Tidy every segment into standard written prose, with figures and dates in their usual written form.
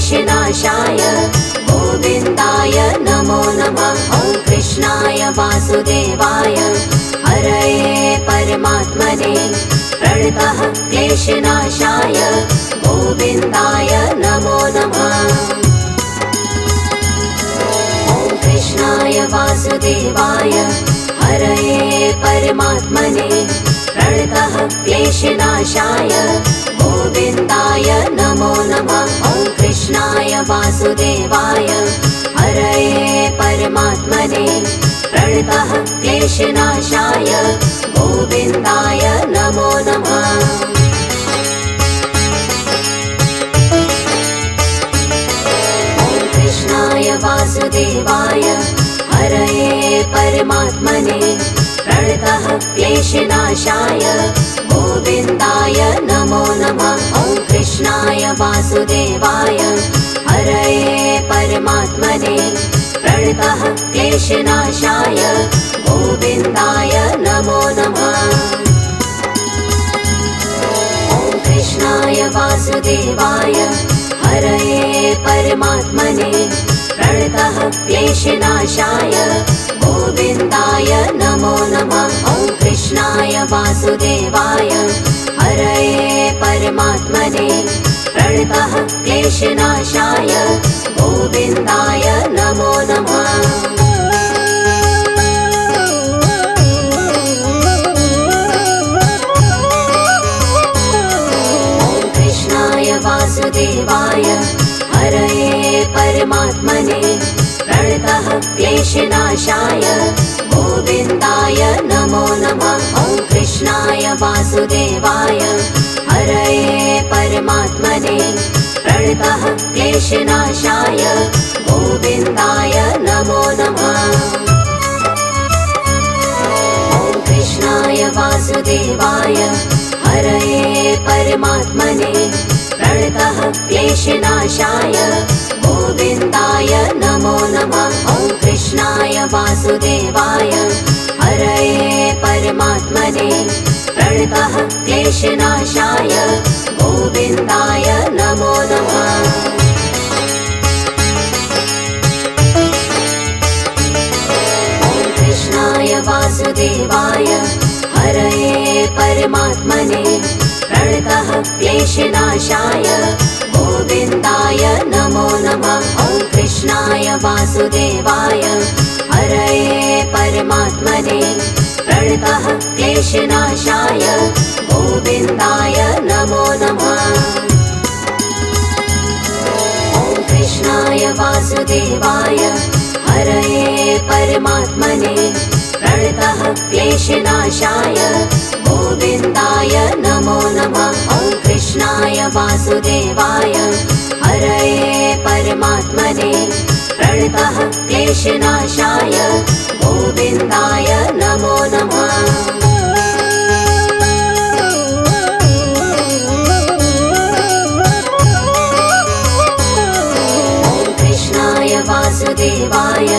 क्लेशनाशाय गोविन्दाय नमो नमः। ॐ कृष्णाय वासुदेवाय हरये परमात्मने प्रणतः क्लेशनाशाय गोविन्दाय नमो नमः। ॐ कृष्णाय वासुदेवाय हरये परमात्मने प्रणतः क्लेशनाशाय गोविन्दाय नमो नमः। ॐ कृष्णाय वासुदेवाय हरये परमात्मने प्रणतः क्लेशनाशाय गोविन्दाय नमो नमः। ॐ कृष्णाय वासुदेवाय हरये परमात्मने प्रणतः क्लेशनाशाय गोविन्दाय नमो नमः। ॐ कृष्णाय वासुदेवाय हरये परमात्मने प्रणतः क्लेशनाशाय गोविन्दाय नमो नमः। ॐ कृष्णाय वासुदेवाय हरये परमात्मने प्रणतः क्लेशनाशाय गोविन्दाय नमो नमः। ॐ कृष्णाय वासुदेवाय हरये परमात्मने प्रणतः क्लेशनाशाय गोविन्दाय नमो नमः। ॐ कृष्णाय वासुदेवाय हरये परमात्मने प्रणतः क्लेशनाशाय गोविन्दाय नमो नमः। ॐ कृष्णाय वासुदेवाय हरये परमात्मने प्रणतः क्लेशनाशाय गोविन्दाय नमो नमः। ॐ कृष्णाय वासुदेवाय हरये परमात्मने प्रणतः क्लेशनाशाय गोविन्दाय नमो नमः। ॐ कृष्णाय वासुदेवाय हरये परमात्मने प्रणतः क्लेशनाशाय गोविन्दाय नमो नमः। ॐ कृष्णाय वासुदेवाय हरये परमात्मने प्रणतः क्लेशनाशाय गोविन्दाय नमो नमः। ॐ कृष्णाय वासुदेवाय हरये परमात्मने प्रणतः क्लेशनाशाय गोविन्दाय नमो नमः। ॐ कृष्णाय वासुदेवाय हरये परमात्मने प्रणतः क्लेशनाशाय गोविन्दाय नमो नमः। ॐ कृष्णाय वासुदेवाय हरये परमात्मने प्रणतः क्लेशनाशाय गोविन्दाय नमो नमः। ॐ कृष्णाय वासुदेवाय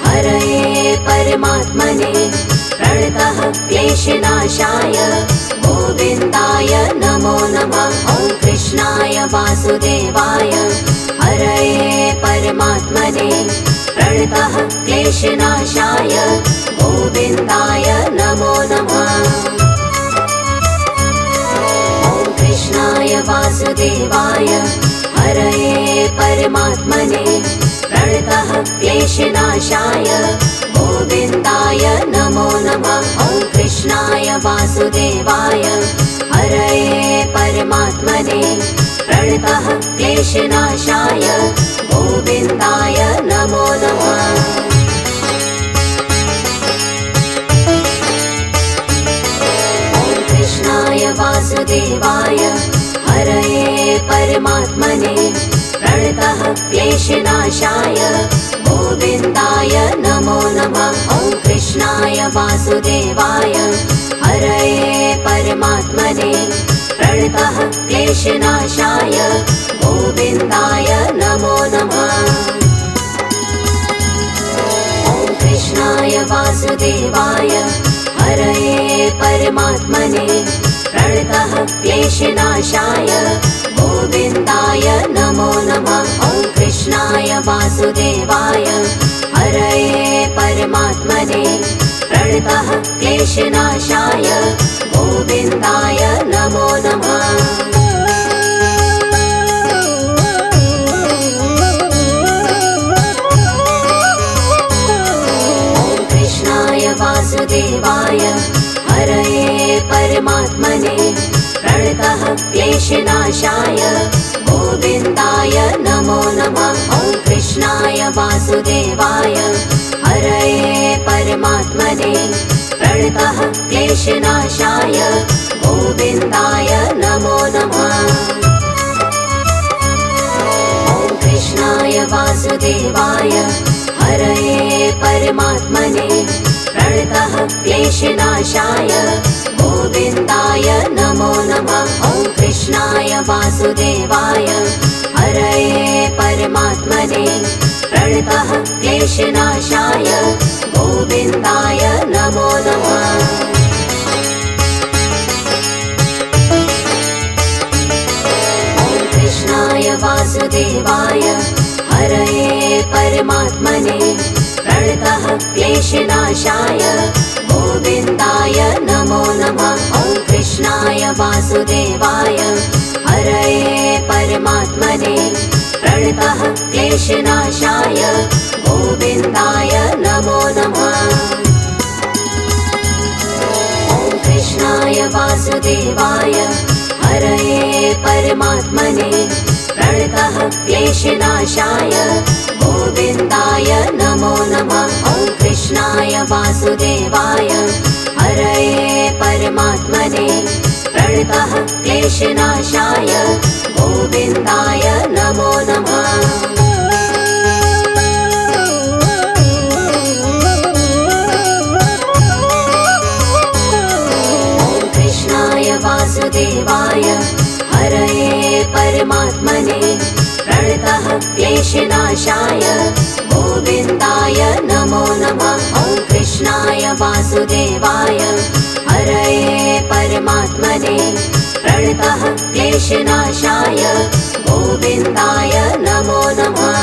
हरये परमात्मने प्रणतः क्लेशनाशाय गोविन्दाय नमो नमः। ॐ कृष्णाय वासुदेवाय हरये परमात्मने प्रणतः क्लेशनाशाय गोविन्दाय नमो नमः। ॐ कृष्णाय वासुदेवाय हरये परमात्मने प्रणतः क्लेशनाशाय गोविन्दाय नमो नमः। ॐ कृष्णाय वासुदेवाय हरये परमात्मने प्रणतः क्लेशनाशाय गोविन्दाय नमो नमः। ॐ कृष्णाय वासुदेवाय हरये परमात्मने प्रणतः क्लेशनाशाय गोविन्दाय नमो नमः। ॐ कृष्णाय वासुदेवाय हरये परमात्मने प्रणतः क्लेशनाशाय गोविन्दाय नमो नमः। ॐ कृष्णाय वासुदेवाय हरये परमात्मने प्रणतः क्लेशनाशाय गोविन्दाय नमो नमः। वासुदेवाय हरये परमात्मने प्रणतः क्लेशनाशाय गोविन्दाय नमो नमः। वासुदेवाय हरये परमात्मने प्रणतः क्लेशनाशाय गोविन्दाय नमो नमः। ॐ कृष्णाय वासुदेवाय हरये परमात्मने प्रणतः क्लेशनाशाय गोविन्दाय नमो नमः। ॐ कृष्णाय वासुदेवाय हरये परमात्मने प्रणतः क्लेशनाशाय गोविन्दाय नमो नमः। ॐ कृष्णाय वासुदेवाय हरये परमात्मने प्रणतः क्लेशनाशाय गोविन्दाय नमो नमः। ॐ कृष्णाय वासुदेवाय हरये परमात्मने प्रणतः क्लेशनाशाय गोविन्दाय नमो नमः। ॐ कृष्णाय वासुदेवाय हरये परमात्मने प्रणतः क्लेशनाशाय गोविन्दाय नमो नमः। ॐ कृष्णाय वासुदेवाय हरये परमात्मने प्रणतः क्लेशनाशाय गोविन्दाय नमो नमः। ॐ कृष्णाय वासुदेवाय हरये परमात्मने प्रणतः क्लेशनाशाय गोविन्दाय नमो नमः। ॐ कृष्णाय वासुदेवाय हरये परमात्मने प्रणतः क्लेशनाशाय गोविन्दाय नमो नमः। ॐ कृष्णाय वासुदेवाय हरये परमात्मने प्रणतः क्लेशनाशाय गोविन्दाय नमो नमः।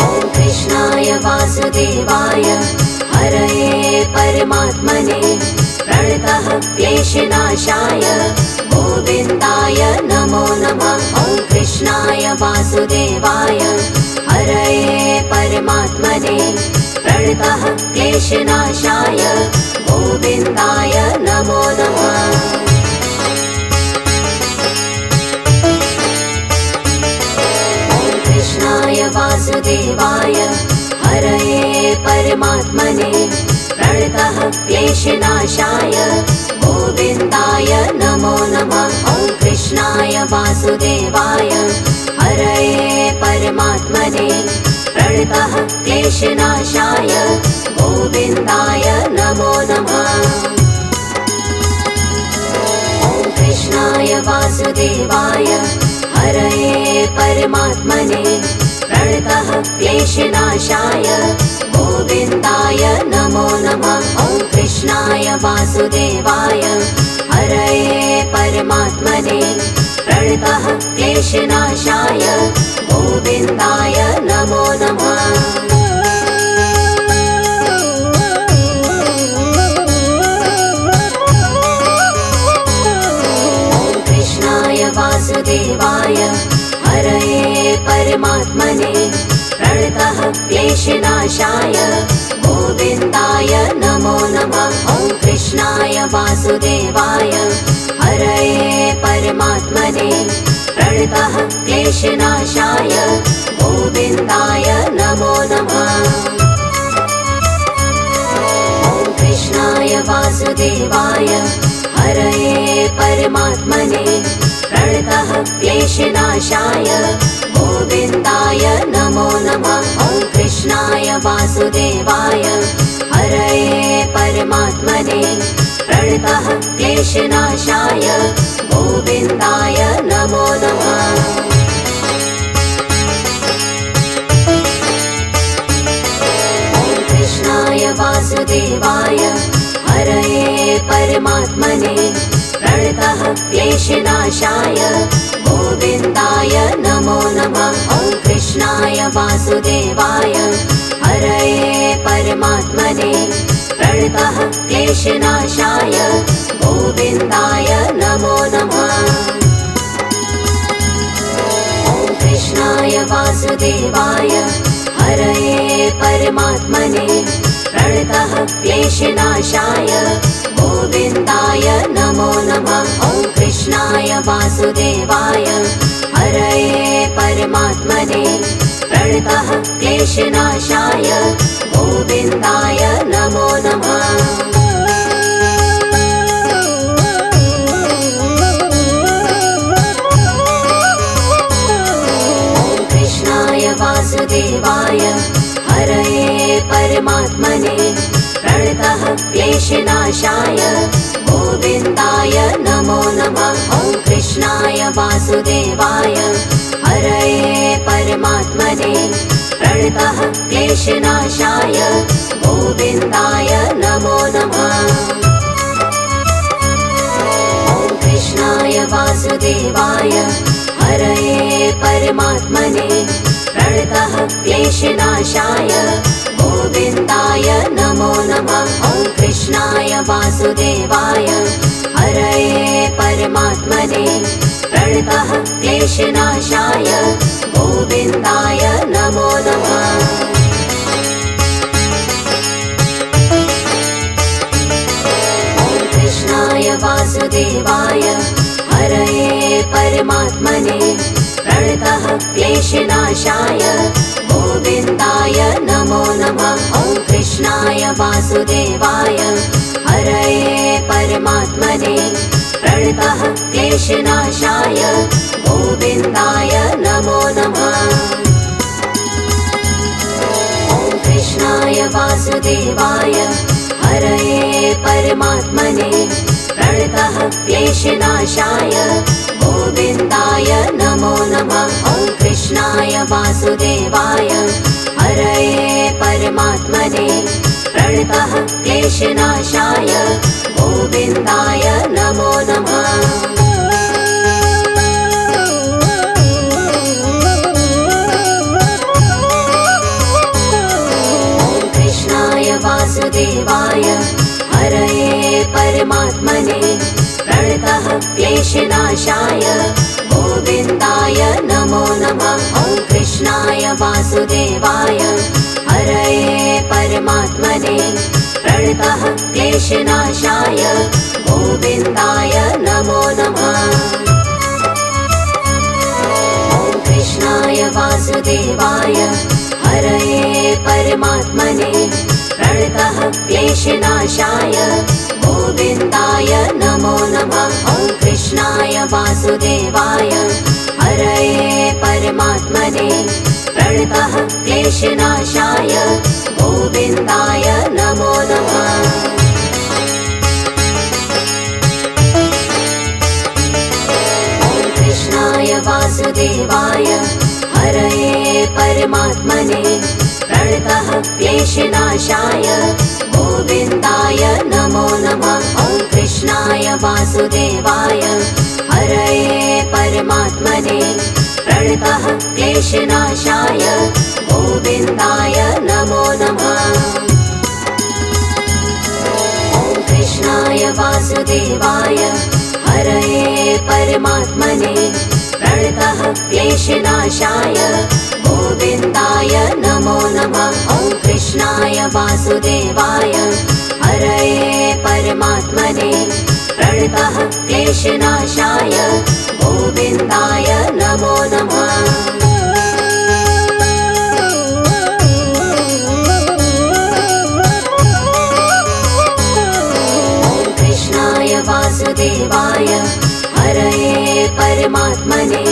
ॐ कृष्णाय वासुदेवाय हरये परमात्मने प्रणतः क्लेशनाशाय गोविन्दाय नमो नमः। ॐ कृष्णाय वासुदेवाय हरये परमात्मने प्रणतः क्लेशनाशाय गोविन्दाय नमो नमः। ॐ कृष्णाय वासुदेवाय हरये परमात्मने प्रणतः क्लेशनाशाय गोविन्दाय नमो नमः। ॐ कृष्णाय वासुदेवाय हरये परमात्मने प्रणतः क्लेशनाशाय गोविन्दाय नमो नमः। ॐ कृष्णाय वासुदेवाय हरये परमात्मने प्रणतः क्लेशनाशाय गोविन्दाय नमो नमः। ॐ कृष्णाय वासुदेवाय हरये परमात्मने प्रणतः क्लेशनाशाय गोविन्दाय नमो नमः। ॐ कृष्णाय वासुदेवाय हरये परमात्मने प्रणतः क्लेशनाशाय गोविन्दाय नमो नमः। ॐ कृष्णाय वासुदेवाय हरये परमात्मने प्रणतः क्लेशनाशाय गोविन्दाय नमो नमः। ॐ कृष्णाय वासुदेवाय हरये परमात्मने प्रणतः क्लेशनाशाय गोविन्दाय नमो नमः। ॐ कृष्णाय वासुदेवाय हरये परमात्मने प्रणतः क्लेशनाशाय गोविन्दाय नमो नमः। ॐ कृष्णाय वासुदेवाय हरये परमात्मने प्रणतः क्लेशनाशाय गोविन्दाय नमो नमः। वासुदेवाय हरये परमात्मने प्रणतः क्लेशनाशाय गोविन्दाय नमो नमः। ॐ कृष्णाय वासुदेवाय हरये परमात्मने प्रणतः क्लेशनाशाय गोविन्दाय नमो नमः। ॐ कृष्णाय वासुदेवाय हरये परमात्मने प्रणतः क्लेशनाशाय गोविन्दाय नमो नमः। ॐ कृष्णाय वासुदेवाय हरये परमात्मने प्रणतः क्लेशनाशाय गोविन्दाय नमो नमः। ॐ कृष्णाय वासुदेवाय हरये परमात्मने प्रणतः क्लेशनाशाय गोविन्दाय नमो नमः। ॐ कृष्णाय वासुदेवाय हरये परमात्मने प्रणतः क्लेशनाशाय गोविन्दाय नमो नमः। ॐ कृष्णाय वासुदेवाय हरये परमात्मने प्रणतः क्लेशनाशाय गोविन्दाय नमो नमः। ॐ कृष्णाय वासुदेवाय हरये परमात्मने प्रणतः क्लेशनाशाय गोविन्दाय नमो नमः। ॐ कृष्णाय वासुदेवाय हरये परमात्मने प्रणतः क्लेशनाशाय गोविन्दाय नमो नमः। ॐ कृष्णाय वासुदेवाय हरये परमात्मने प्रणतः क्लेशनाशाय गोविन्दाय नमो नमः। ॐ कृष्णाय वासुदेवाय हरये परमात्मने प्रणतः क्लेशनाशाय गोविन्दाय नमो नमः। ॐ कृष्णाय वासुदेवाय हरये परमात्मने प्रणतः क्लेशनाशाय गोविन्दाय नमो नमः। ॐ कृष्णाय वासुदेवाय हरये परमात्मने प्रणतः क्लेशनाशाय गोविन्दाय नमो नमः। ॐ कृष्णाय वासुदेवाय हरये परमात्मने प्रणतः क्लेशनाशाय गोविन्दाय नमो नमः। ॐ कृष्णाय वासुदेवाय हरये परमात्मने प्रणतः क्लेशनाशाय गोविन्दाय नमो नमः। ॐ कृष्णाय वासुदेवाय हरये परमात्मने प्रणतः क्लेशनाशाय गोविन्दाय नमो नमः। ॐ कृष्णाय वासुदेवाय हरये परमात्मने प्रणतः क्लेशनाशाय गोविन्दाय नमो नमः। ॐ कृष्णाय वासुदेवाय हरये परमात्मने प्रणतः क्लेशनाशाय गोविन्दाय नमो नमः। ॐ कृष्णाय वासुदेवाय हरये परमात्मने प्रणतः क्लेशनाशाय गोविन्दाय नमो नमः। ॐ कृष्णाय वासुदेवाय हरये परमात्मने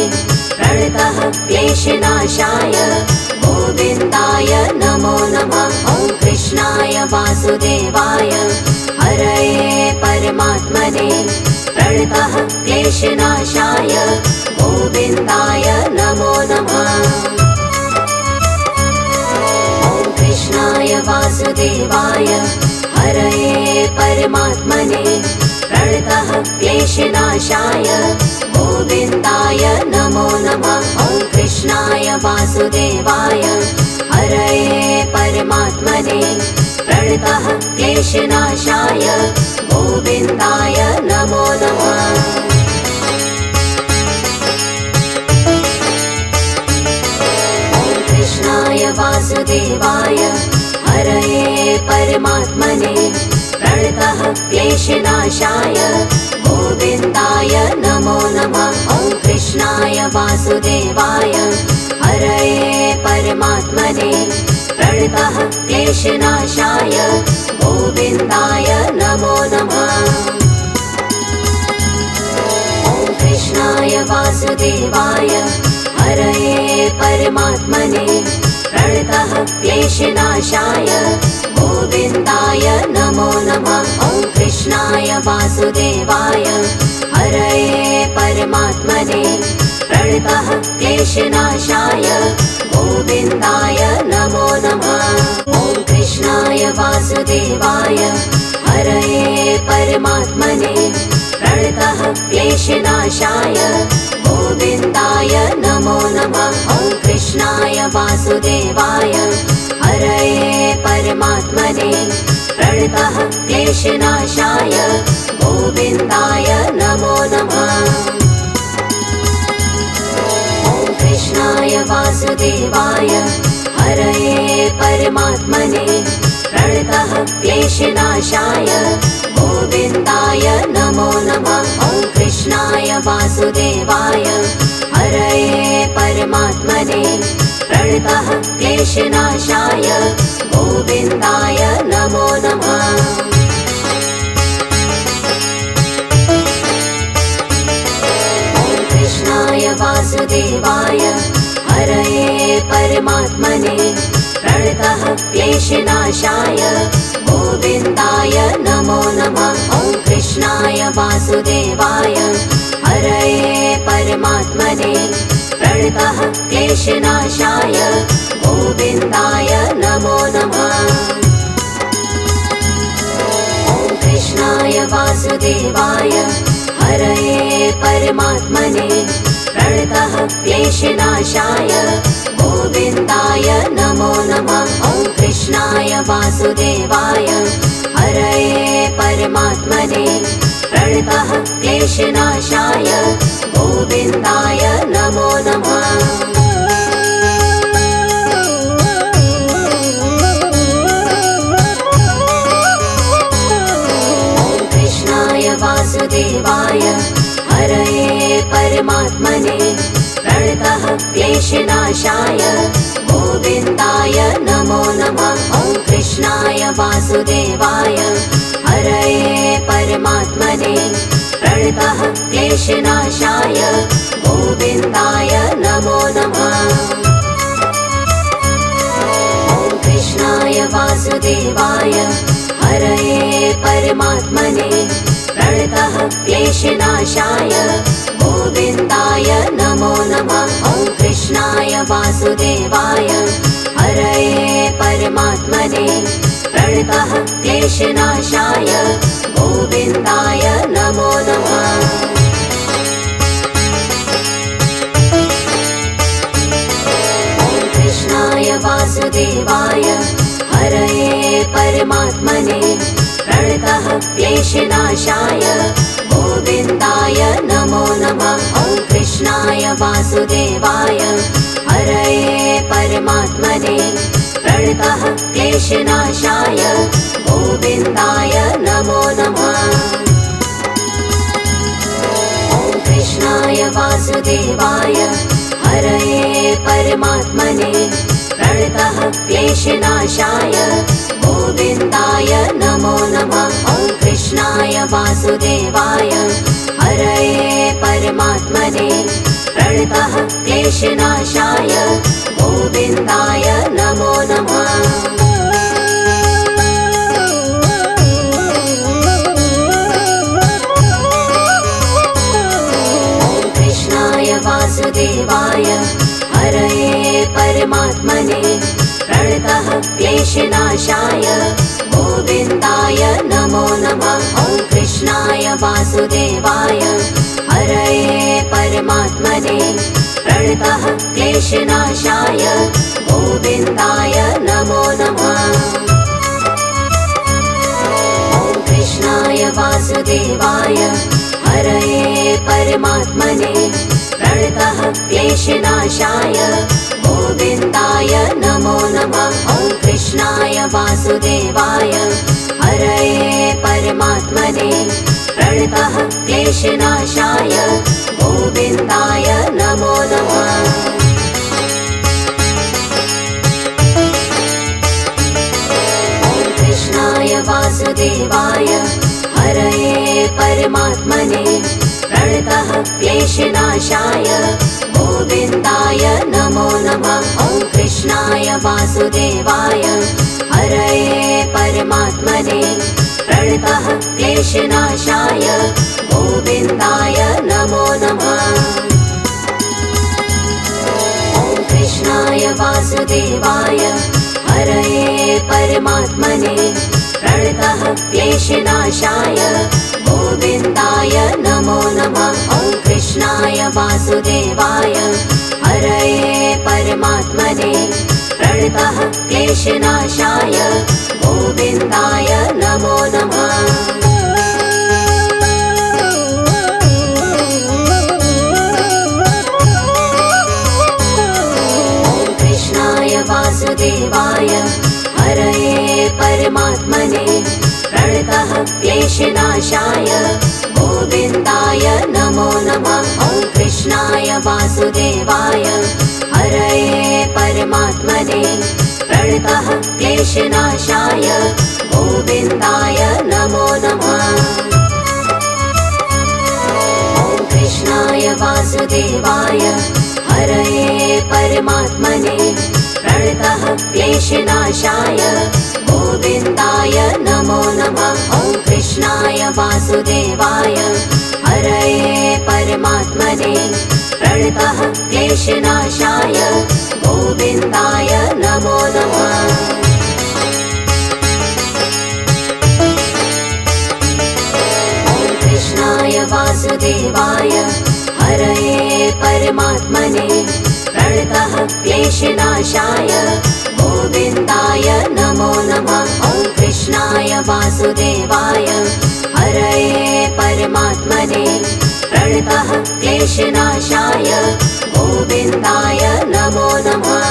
प्रणतः क्लेशनाशाय गोविन्दाय नमो नमः। ॐ कृष्णाय वासुदेवाय हरये परमात्मने प्रणतः क्लेशनाशाय गोविन्दाय नमो नमः। ॐ कृष्णाय वासुदेवाय हरये परमात्मने प्रणतः क्लेशनाशाय गोविन्दाय नमो नमः। ॐ कृष्णाय कृष्णाय वासुदेवाय हरये परमात्मने प्रणतः क्लेशनाशाय गोविन्दाय नमो नमः। कृष्णाय वासुदेवाय हरये परमात्मने प्रणतः क्लेशनाशाय गोविन्दाय नमो नमः। ॐ कृष्णाय वासुदेवाय हरये परमात्मने प्रणतः क्लेशनाशाय गोविन्दाय नमो नमः। ॐ कृष्णाय वासुदेवाय हरये परमात्मने प्रणतः क्लेशनाशाय गोविन्दाय नमो नमः। ॐ कृष्णाय वासुदेवाय हरये परमात्मने प्रणतः क्लेशनाशाय गोविन्दाय नमो नमः। ॐ कृष्णाय वासुदेवाय हरये परमात्मने प्रणतः क्लेशनाशाय गोविन्दाय नमो नमः। ॐ कृष्णाय वासुदेवाय हरये परमात्मने प्रणतः क्लेशनाशाय गोविन्दाय नमो नमः। ॐ कृष्णाय वासुदेवाय हरये परमात्मने प्रणतः क्लेशनाशाय गोविन्दाय नमो नमः। ॐ कृष्णाय वासुदेवाय हरये परमात्मने प्रणतः क्लेशनाशाय गोविन्दाय नमो नमः। ॐ कृष्णाय वासुदेवाय हरये परमात्मने प्रणतः क्लेशनाशाय गोविन्दाय नमो नमः। ॐ कृष्णाय वासुदेवाय हरये परमात्मने प्रणतः क्लेशनाशाय गोविन्दाय नमो नमः। ॐ कृष्णाय वासुदेवाय हरये परमात्मने प्रणतः क्लेशनाशाय गोविन्दाय नमो नमः। ॐ कृष्णाय वासुदेवाय हरये परमात्मने प्रणतः क्लेशनाशाय गोविन्दाय नमो नमः। ॐ कृष्णाय वासुदेवाय हरये परमात्मने प्रणतः क्लेशनाशाय गोविन्दाय नमो नमः। ॐ कृष्णाय वासुदेवाय हरये परमात्मने प्रणतः क्लेशनाशाय गोविन्दाय नमो नमः। ॐ कृष्णाय वासुदेवाय हरये परमात्मने प्रणतः क्लेशनाशाय गोविन्दाय नमो नमः। ॐ कृष्णाय वासुदेवाय हरये परमात्मने प्रणतः क्लेशनाशाय गोविन्दाय नमो नमः। ॐ कृष्णाय वासुदेवाय हरये परमात्मने प्रणतः क्लेशनाशाय गोविन्दाय नमो नमः। ॐ कृष्णाय वासुदेवाय हरये परमात्मने प्रणतः क्लेशनाशाय गोविन्दाय नमो नमः। ॐ कृष्णाय वासुदेवाय हरये परमात्मने प्रणतः क्लेशनाशाय गोविन्दाय नमो नमः। ॐ कृष्णाय वासुदेवाय हरये परमात्मने प्रणतः क्लेशनाशाय गोविन्दाय नमो नमः। ॐ कृष्णाय वासुदेवाय हरये परमात्मने प्रणतः क्लेशनाशाय गोविन्दाय नमो नमः। ॐ कृष्णाय वासुदेवाय हरये परमात्मने प्रणतः क्लेशनाशाय गोविन्दाय नमो नमः। ॐ कृष्णाय वासुदेवाय हरये परमात्मने प्रणतः क्लेशनाशाय गोविन्दाय नमो नमः। ॐ कृष्णाय वासुदेवाय हरये परमात्मने प्रणतः क्लेशनाशाय गोविन्दाय नमो नमः। ॐ कृष्णाय वासुदेवाय हरये परमात्मने प्रणतः क्लेशनाशाय गोविन्दाय नमो नमः। ॐ कृष्णाय वासुदेवाय हरये परमात्मने प्रणतः क्लेशनाशाय गोविन्दाय नमो नमः। ॐ कृष्णाय वासुदेवाय हरये परमात्मने प्रणतः क्लेशनाशाय गोविन्दाय नमो नमः। ॐ कृष्णाय वासुदेवाय हरये परमात्मने प्रणतः क्लेशनाशाय गोविन्दाय नमो नमः। ॐ कृष्णाय वासुदेवाय हरये परमात्मने प्रणतः क्लेशनाशाय गोविन्दाय नमो नमः। ॐ कृष्णाय वासुदेवाय हरये परमात्मने प्रणतः क्लेशनाशाय गोविन्दाय नमो नमः। ॐ कृष्णाय वासुदेवाय हरये परमात्मने प्रणतः क्लेशनाशाय गोविन्दाय नमो नमः। ॐ कृष्णाय वासुदेवाय हरये परमात्मने प्रणतः क्लेशनाशाय गोविन्दाय नमो नमः। ॐ कृष्णाय वासुदेवाय हरये परमात्मने प्रणतः क्लेशनाशाय गोविन्दाय नमो नमः। ॐ कृष्णाय वासुदेवाय हरये परमात्मने प्रणतः क्लेशनाशाय गोविन्दाय नमो नमः।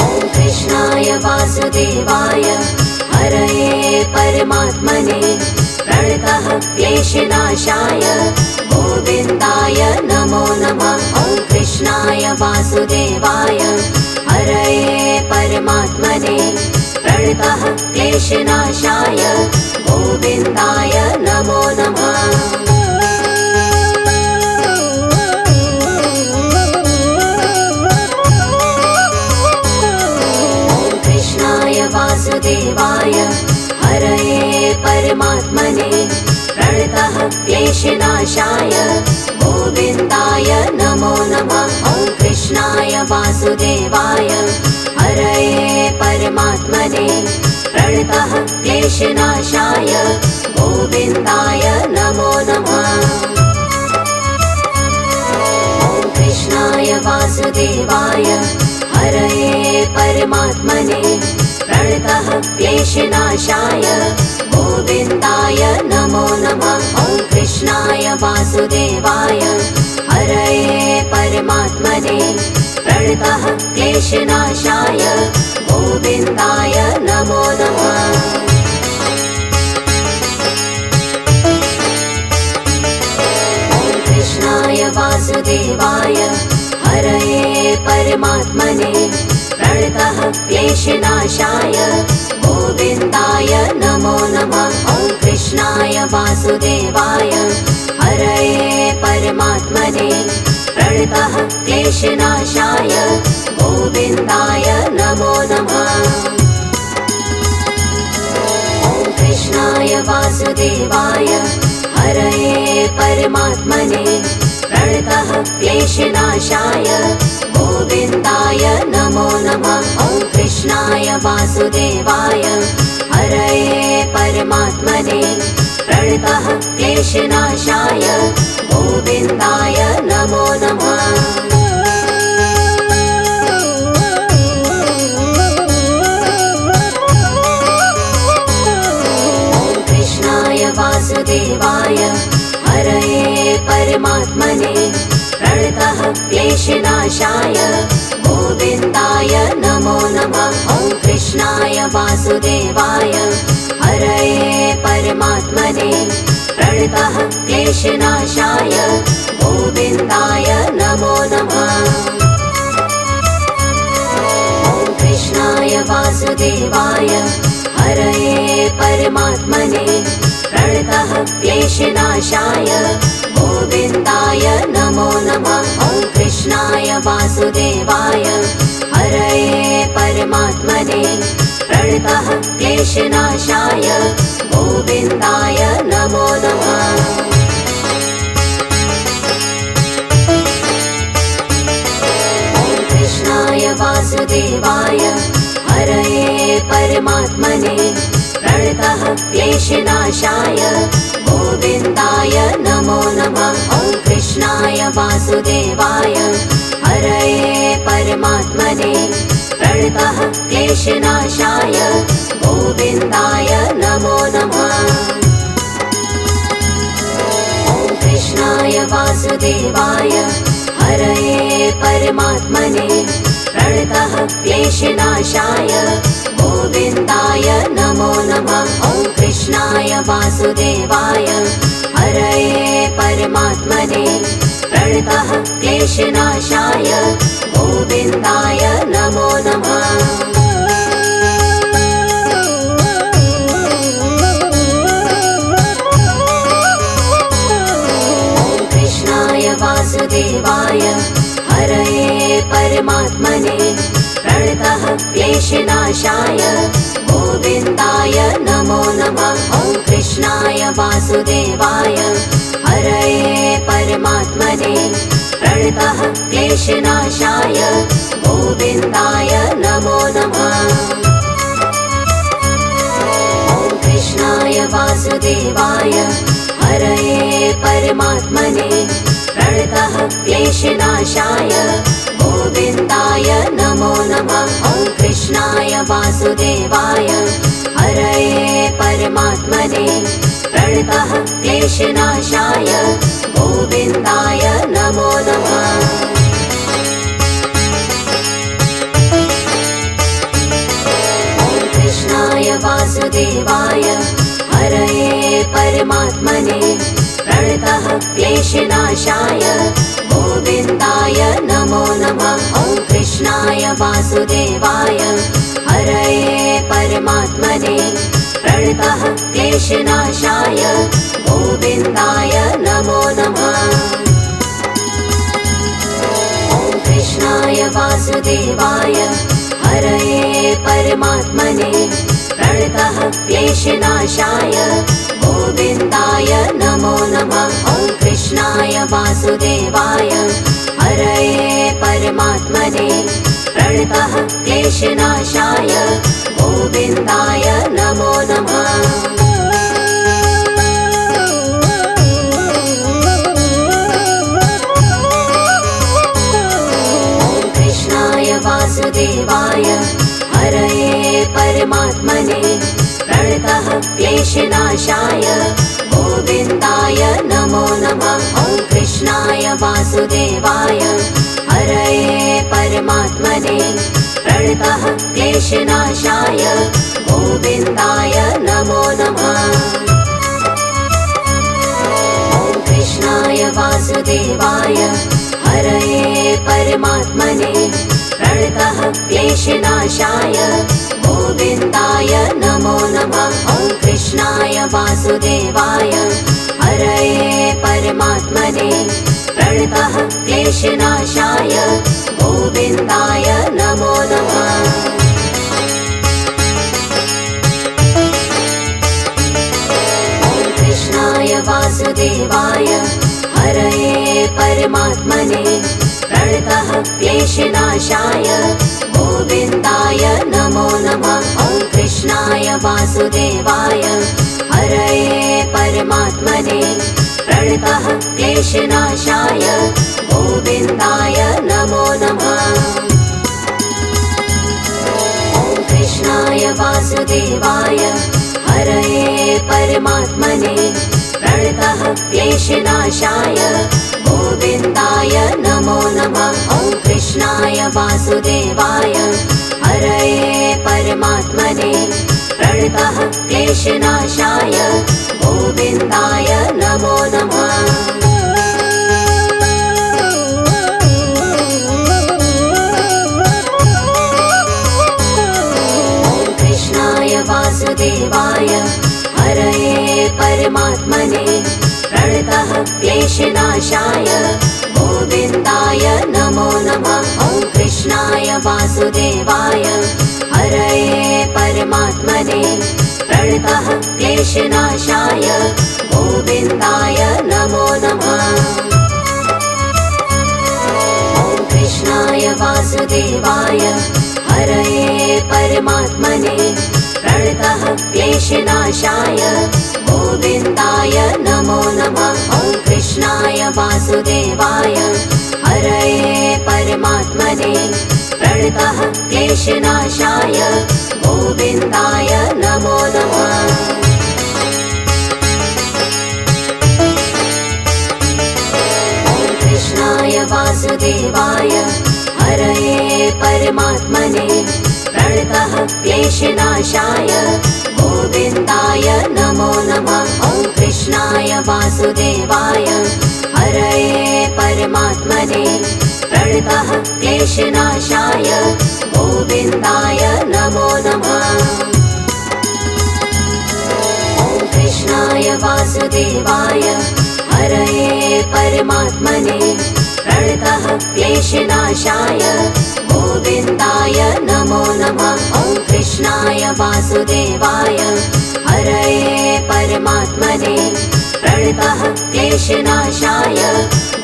ॐ कृष्णाय वासुदेवाय हरये परमात्मने प्रणतः क्लेशनाशाय गोविन्दाय नमो नमः। ॐ कृष्णाय वासुदेवाय हरये परमात्मने प्रणतः क्लेशनाशाय गोविन्दाय नमो नमः। ॐ कृष्णाय वासुदेवाय हरये परमात्मने प्रणतः क्लेशनाशाय गोविन्दाय नमो नमः। ॐ कृष्णाय वासुदेवाय हरये परमात्मने प्रणतः क्लेशनाशाय गोविन्दाय नमो नमः। ॐ कृष्णाय वासुदेवाय हरये परमात्मने प्रणतः क्लेशनाशाय गोविन्दाय नमो नमः। ॐ कृष्णाय वासुदेवाय हरये परमात्मने प्रणतः क्लेशनाशाय गोविन्दाय नमो नमः। ॐ कृष्णाय वासुदेवाय हरये परमात्मने प्रणतः क्लेशनाशाय गोविन्दाय नमो नमः। ॐ कृष्णाय वासुदेवाय हरये परमात्मने प्रणतः क्लेशनाशाय गोविन्दाय नमो नमः। ॐ कृष्णाय वासुदेवाय हरये परमात्मने प्रणतः क्लेशनाशाय गोविन्दाय नमो नमः। ॐ कृष्णाय वासुदेवाय हरये परमात्मने प्रणतः क्लेशनाशाय गोविन्दाय नमो नमः। परमात्मने प्रणतः क्लेशनाशाय गोविन्दाय नमो नमः। ॐ कृष्णाय वासुदेवाय हरये परमात्मने प्रणतः क्लेशनाशाय गोविन्दाय नमो नमः। ॐ कृष्णाय वासुदेवाय हरये परमात्मने प्रणतः क्लेशनाशाय गोविन्दाय नमो नमः। ॐ कृष्णाय वासुदेवाय हरये परमात्मने प्रणतः क्लेशनाशाय गोविन्दाय नमो नमः। ॐ कृष्णाय वासुदेवाय हरये परमात्मने प्रणतः क्लेशनाशाय गोविन्दाय नमो नमः। ॐ कृष्णाय वासुदेवाय हरये परमात्मने प्रणतः क्लेशनाशाय गोविन्दाय नमो नमः। ॐ कृष्णाय वासुदेवाय हरये परमात्मने प्रणतः क्लेशनाशाय गोविन्दाय नमो नमः। ॐ कृष्णाय वासुदेवाय हरये परमात्मने प्रणतः क्लेशनाशाय गोविन्दाय नमो नमः। ॐ कृष्णाय वासुदेवाय हरये परमात्मने प्रणतः क्लेशनाशाय गोविन्दाय नमो नमः। ॐ कृष्णाय वासुदेवाय हरये परमात्मने प्रणतः क्लेशनाशाय गोविन्दाय नमो नमः। ॐ कृष्णाय वासुदेवाय हरये परमात्मने प्रणतः क्लेशनाशाय गोविन्दाय नमो नमः। ॐ कृष्णाय वासुदेवाय हरये परमात्मने प्रणतः क्लेशनाशाय गोविन्दाय नमो नमः। ॐ कृष्णाय वासुदेवाय हरये परमात्मने प्रणतः क्लेशनाशाय गोविन्दाय नमो नमः। ॐ कृष्णाय वासुदेवाय हरये परमात्मने प्रणतः क्लेशनाशाय गोविन्दाय नमो नमः। ॐ कृष्णाय वासुदेवाय हरये परमात्मने प्रणतः क्लेशनाशाय गोविन्दाय नमो नमः। ॐ कृष्णाय वासुदेवाय हरये परमात्मने प्रणतः क्लेशनाशाय गोविन्दाय नमो नमः। ॐ कृष्णाय वासुदेवाय हरये परमात्मने प्रणतः क्लेशनाशाय गोविन्दाय नमो नमः। ॐ कृष्णाय वासुदेवाय हरये परमात्मने प्रणतः क्लेशनाशाय गोविन्दाय नमो नमः। ॐ कृष्णाय वासुदेवाय हरये परमात्मने प्रणतः क्लेशनाशाय गोविन्दाय नमो नमः। ॐ कृष्णाय वासुदेवाय हरये परमात्मने प्रणतः क्लेशनाशाय गोविन्दाय नमो नमः। ॐ कृष्णाय वासुदेवाय हरये परमात्मने प्रणतः क्लेशनाशाय गोविन्दाय नमो नमः। ॐ कृष्णाय वासुदेवाय हरये परमात्मने प्रणतः क्लेशनाशाय गोविन्दाय नमो नमः। ॐ कृष्णाय वासुदेवाय हरये परमात्मने प्रणतः क्लेशनाशाय गोविन्दाय नमो नमः। ॐ कृष्णाय वासुदेवाय हरये परमात्मने प्रणतः क्लेशनाशाय गोविन्दाय नमो नमः। वासुदेवाय हरये परमात्मने प्रणतः क्लेशनाशाय गोविन्दाय नमो नमः। ॐ कृष्णाय वासुदेवाय हरये परमात्मने प्रणतः क्लेशनाशाय गोविन्दाय नमो नमः। ॐ कृष्णाय वासुदेवाय हरये परमात्मने प्रणतः क्लेशनाशाय गोविन्दाय नमो नमः। ॐ कृष्णाय वासुदेवाय हरये परमात्मने प्रणतः क्लेशनाशाय गोविन्दाय नमो नमः। ॐ कृष्णाय वासुदेवाय हरये परमात्मने प्रणतः क्लेशनाशाय गोविन्दाय नमो नमः। ॐ कृष्णाय वासुदेवाय हरये परमात्मने प्रणतः क्लेशनाशाय गोविन्दाय नमो नमः। ॐ कृष्णाय वासुदेवाय हरये परमात्मने प्रणतः क्लेशनाशाय गोविन्दाय नमो नमः। ॐ कृष्णाय वासुदेवाय हरये परमात्मने प्रणतः क्लेशनाशाय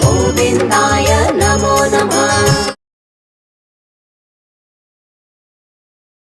गोविन्दाय नमो नमः।